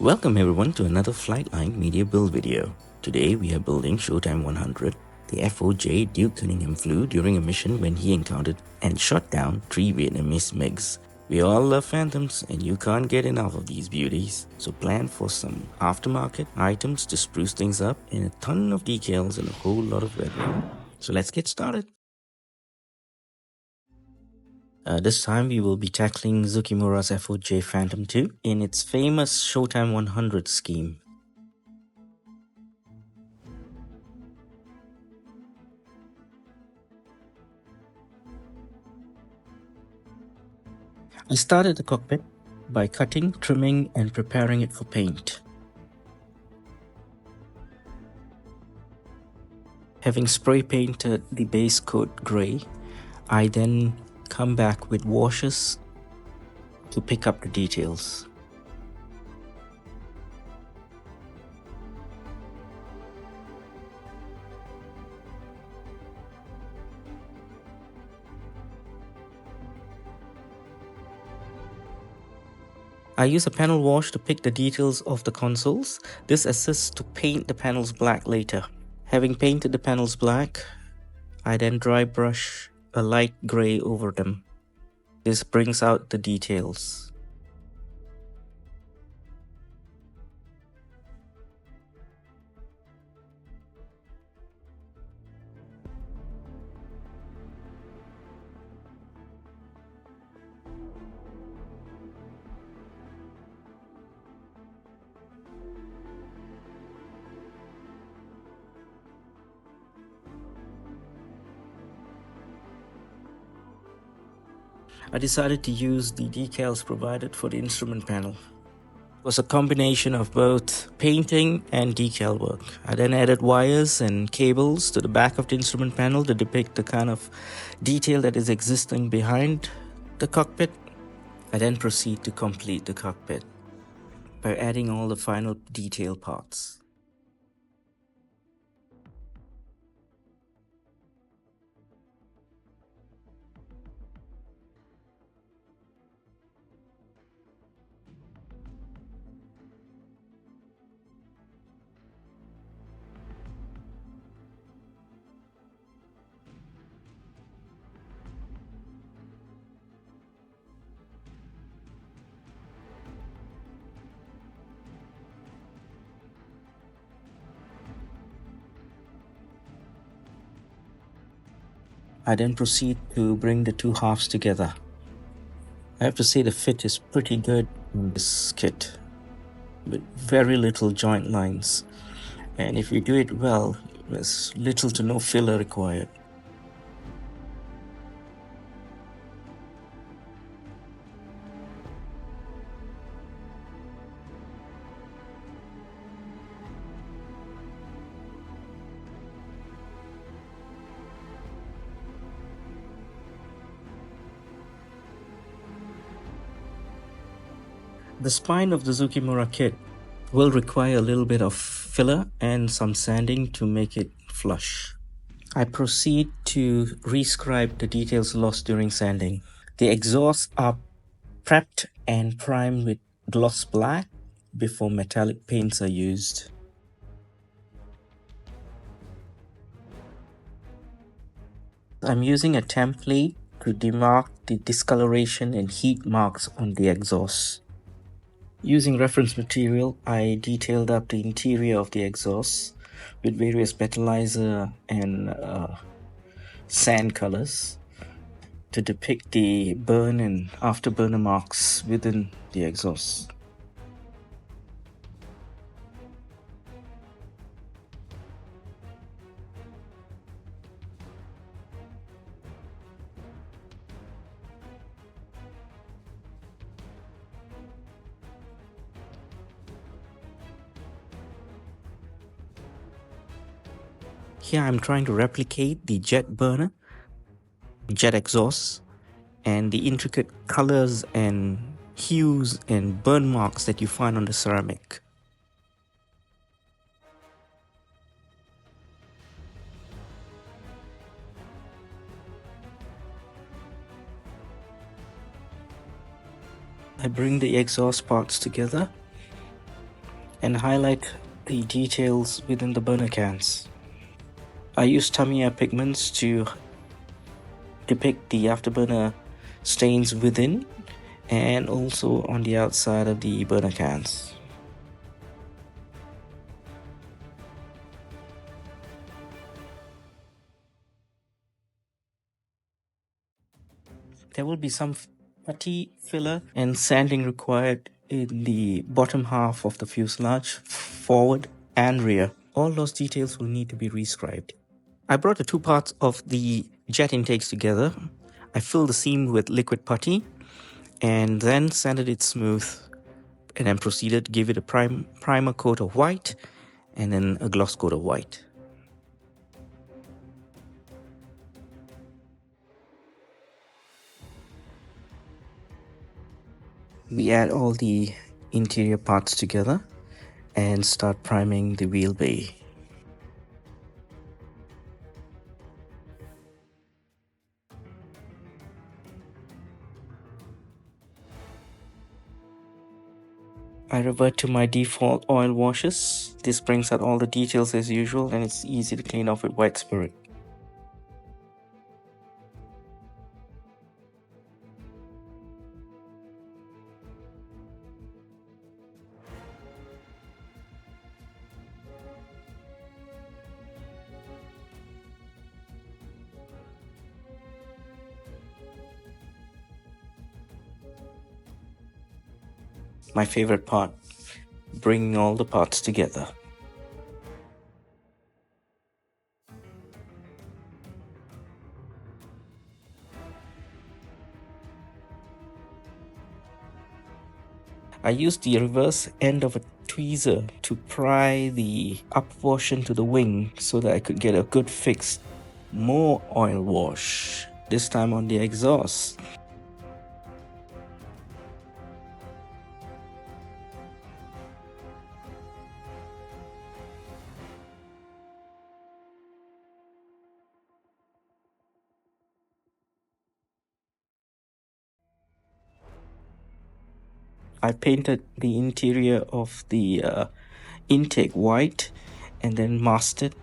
Welcome everyone to another Flightline Media build video. Today we are building Showtime 100. The F-4J Duke Cunningham flew during a mission when he encountered and shot down 3 Vietnamese MiGs. We all love Phantoms and you can't get enough of these beauties, so plan for some aftermarket items to spruce things up and a ton of decals and a whole lot of red. So let's get started. This time we will be tackling Zoukei-Mura's F-4J Phantom 2 in its famous Showtime 100 scheme. I started the cockpit by cutting, trimming and preparing it for paint. Having spray painted the base coat grey, I then come back with washes to pick up the details. I use a panel wash to pick the details of the consoles. This assists to paint the panels black later. Having painted the panels black, I then dry brush a light grey over them. This brings out the details. I decided to use the decals provided for the instrument panel. It was a combination of both painting and decal work. I then added wires and cables to the back of the instrument panel to depict the kind of detail that is existing behind the cockpit. I then proceed to complete the cockpit by adding all the final detail parts. I then proceed to bring the two halves together. I have to say the fit is pretty good in this kit, with very little joint lines. And if you do it well, there's little to no filler required. The spine of the Zoukei-Mura kit will require a little bit of filler and some sanding to make it flush. I proceed to rescribe the details lost during sanding. The exhausts are prepped and primed with gloss black before metallic paints are used. I'm using a template to demark the discoloration and heat marks on the exhaust. Using reference material, I detailed up the interior of the exhaust with various metallizer and sand colors to depict the burn and afterburner marks within the exhaust. Here I'm trying to replicate the jet burner, jet exhaust, and the intricate colors and hues and burn marks that you find on the ceramic. I bring the exhaust parts together and highlight the details within the burner cans. I use Tamiya pigments to depict the afterburner stains within and also on the outside of the burner cans. There will be some putty filler and sanding required in the bottom half of the fuselage, forward and rear. All those details will need to be rescribed. I brought the two parts of the jet intakes together. I filled the seam with liquid putty and then sanded it smooth, and then proceeded to give it a primer coat of white and then a gloss coat of white. We add all the interior parts together and start priming the wheel bay. I revert to my default oil washes. This brings out all the details as usual, and it's easy to clean off with white spirit. My favorite part, bringing all the parts together. I used the reverse end of a tweezer to pry the up portion to the wing so that I could get a good fix. More oil wash, this time on the exhaust. I painted the interior of the intake white and then masked it.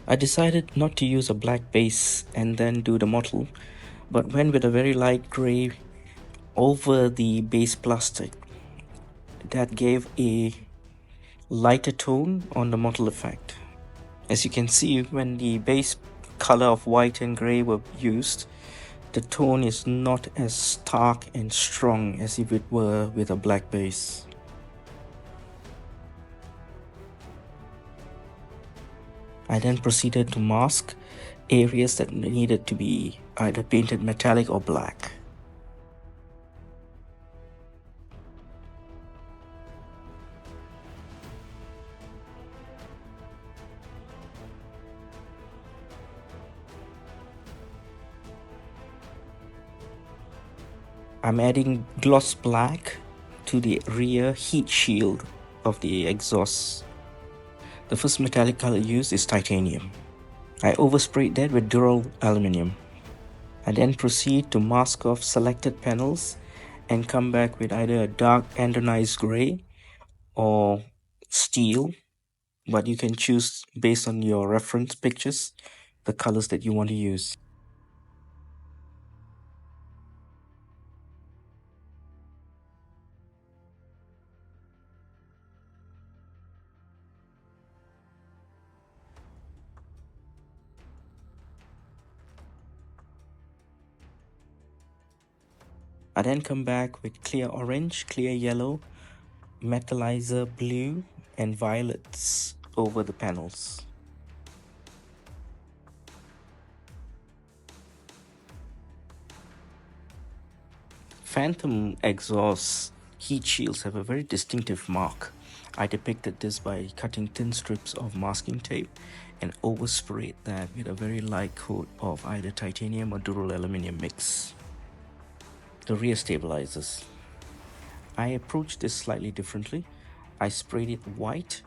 I decided not to use a black base and then do the mottle, but went with a very light gray over the base plastic. That gave a lighter tone on the mottle effect. As you can see, when the base color of white and gray were used, the tone is not as stark and strong as if it were with a black base. I then proceeded to mask areas that needed to be either painted metallic or black. I'm adding gloss black to the rear heat shield of the exhaust. The first metallic color used is titanium. I oversprayed that with dural aluminum. I then proceed to mask off selected panels and come back with either a dark anodized gray or steel, but you can choose based on your reference pictures the colors that you want to use. I then come back with clear orange, clear yellow, metallizer blue, and violets over the panels. Phantom exhaust heat shields have a very distinctive mark. I depicted this by cutting thin strips of masking tape and oversprayed that with a very light coat of either titanium or dural aluminum mix. The rear stabilizers. I approached this slightly differently. I sprayed it white,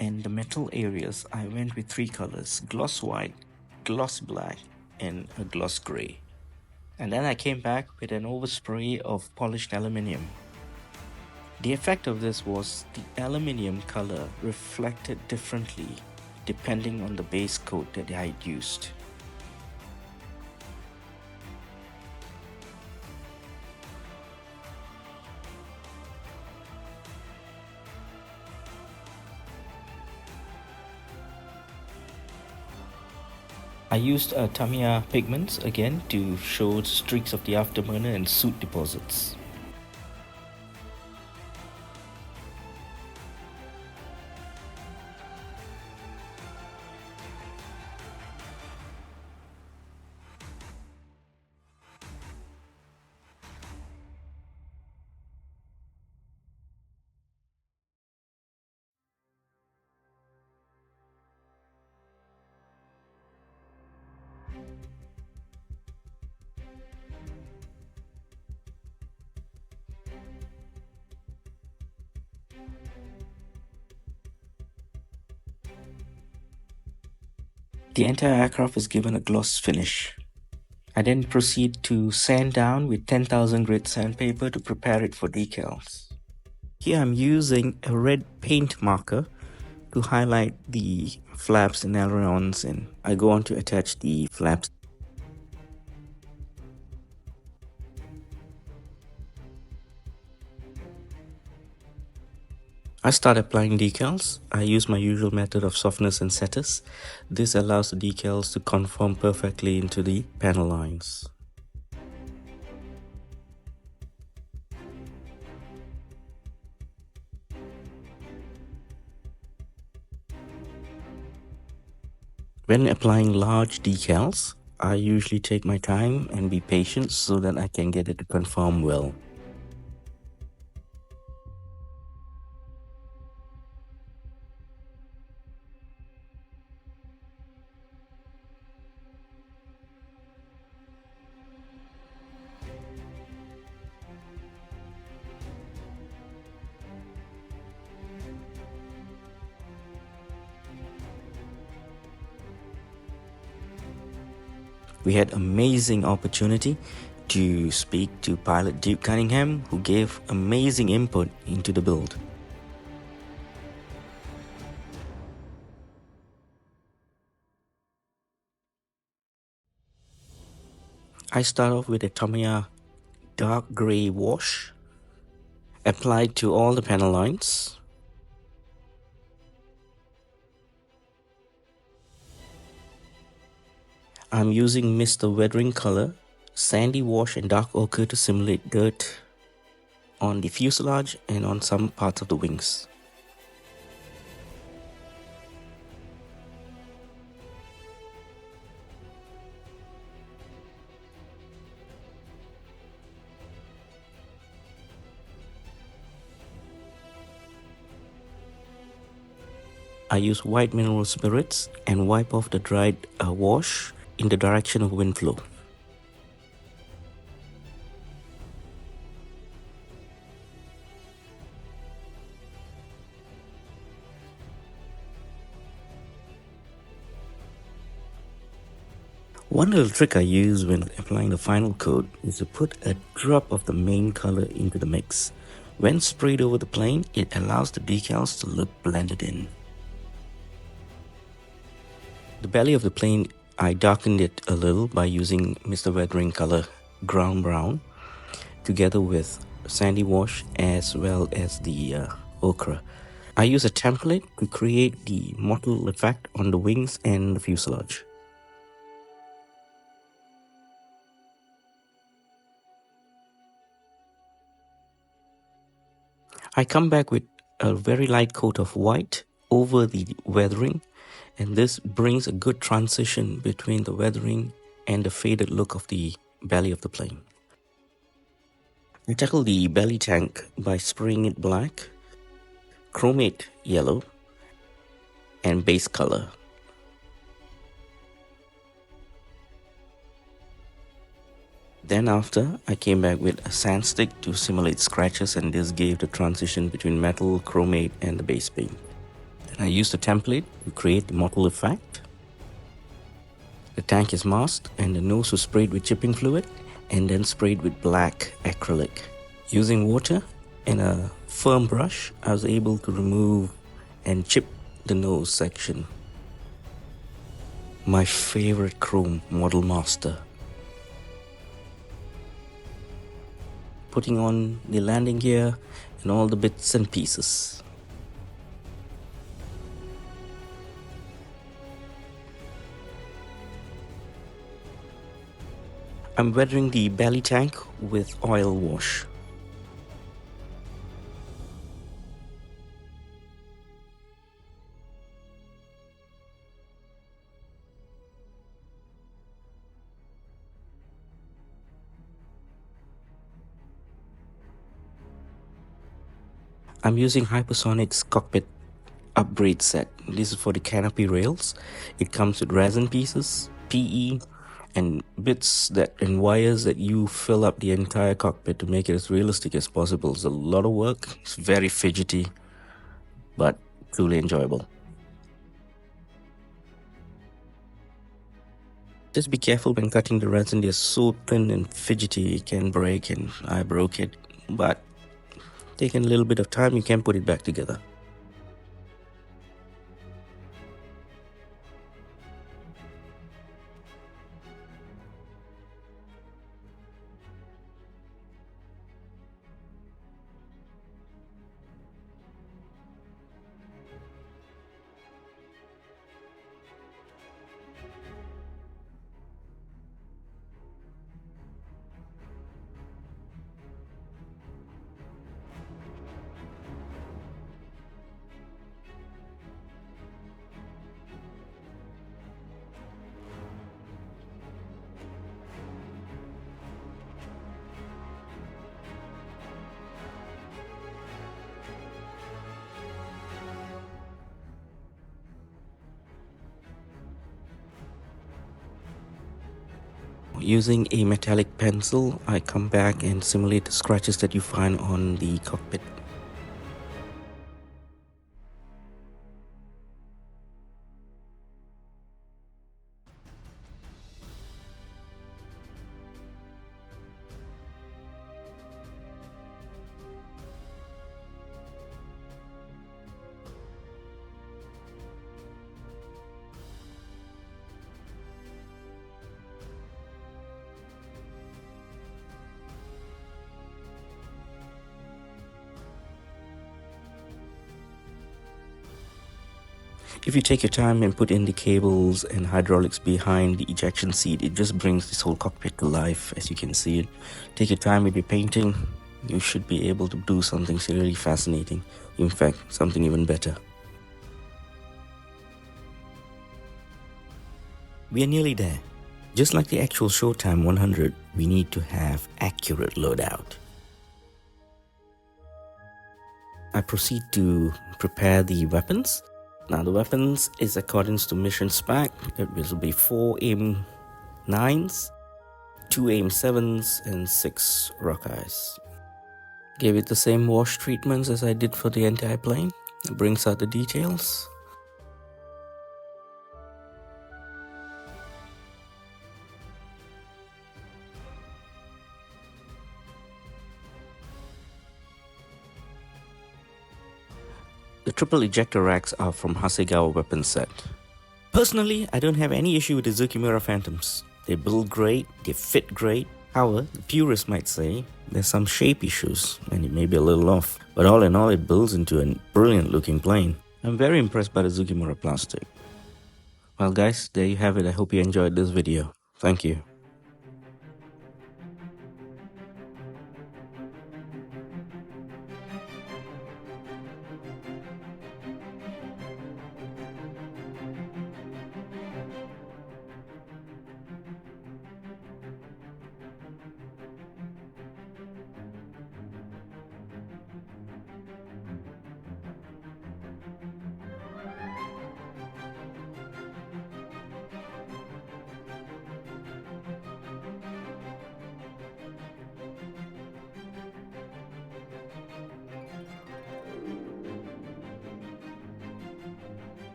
and the metal areas I went with three colors: gloss white, gloss black and a gloss gray. And then I came back with an overspray of polished aluminium. The effect of this was the aluminium color reflected differently depending on the base coat that I had used. I used Tamiya pigments again to show streaks of the afterburner and soot deposits. The entire aircraft is given a gloss finish. I then proceed to sand down with 10,000 grit sandpaper to prepare it for decals. Here I'm using a red paint marker to highlight the flaps and ailerons, and I go on to attach the flaps. I start applying decals. I use my usual method of softness and setters. This allows the decals to conform perfectly into the panel lines. When applying large decals, I usually take my time and be patient so that I can get it to conform well. We had amazing opportunity to speak to pilot Duke Cunningham, who gave amazing input into the build. I start off with a Tamiya dark gray wash applied to all the panel lines. I'm using Mr. Weathering color, sandy wash and dark ochre to simulate dirt on the fuselage and on some parts of the wings. I use white mineral spirits and wipe off the dried wash in the direction of wind flow. One little trick I use when applying the final coat is to put a drop of the main color into the mix. When sprayed over the plane, it allows the decals to look blended in. The belly of the plane, I darkened it a little by using Mr. Weathering color ground brown together with sandy wash as well as the ochre. I use a template to create the mottled effect on the wings and the fuselage. I come back with a very light coat of white over the weathering, and this brings a good transition between the weathering and the faded look of the belly of the plane. I tackle the belly tank by spraying it black, chromate yellow, and base color. Then after, I came back with a sand stick to simulate scratches, and this gave the transition between metal, chromate and the base paint. Then I used a template to create the mottled effect. The tank is masked and the nose was sprayed with chipping fluid and then sprayed with black acrylic. Using water and a firm brush, I was able to remove and chip the nose section. My favorite chrome model master. Putting on the landing gear and all the bits and pieces. I'm weathering the belly tank with oil wash. I'm using Hypersonic's Cockpit upgrade set. This is for the Canopy rails. It comes with resin pieces, PE, and bits and wires that you fill up the entire cockpit to make it as realistic as possible. It's a lot of work. It's very fidgety, but truly enjoyable. Just be careful when cutting the resin. They're so thin and fidgety, it can break, and I broke it. But taking a little bit of time, you can put it back together. Using a metallic pencil, I come back and simulate the scratches that you find on the cockpit. If you take your time and put in the cables and hydraulics behind the ejection seat, it just brings this whole cockpit to life, as you can see it. Take your time with your painting. You should be able to do something really fascinating. In fact, something even better. We are nearly there. Just like the actual Showtime 100, we need to have accurate loadout. I proceed to prepare the weapons. Now the weapons is according to mission spec. It will be 4 AIM-9s, 2 AIM-7s and 6 Rockeyes. Gave it the same wash treatments as I did for the entire plane. It brings out the details. The triple ejector racks are from Hasegawa weapon set. Personally, I don't have any issue with the Zoukei-Mura Phantoms. They build great, they fit great. However, the purists might say there's some shape issues and it may be a little off. But all in all, it builds into a brilliant looking plane. I'm very impressed by the Zoukei-Mura plastic. Well guys, there you have it. I hope you enjoyed this video. Thank you.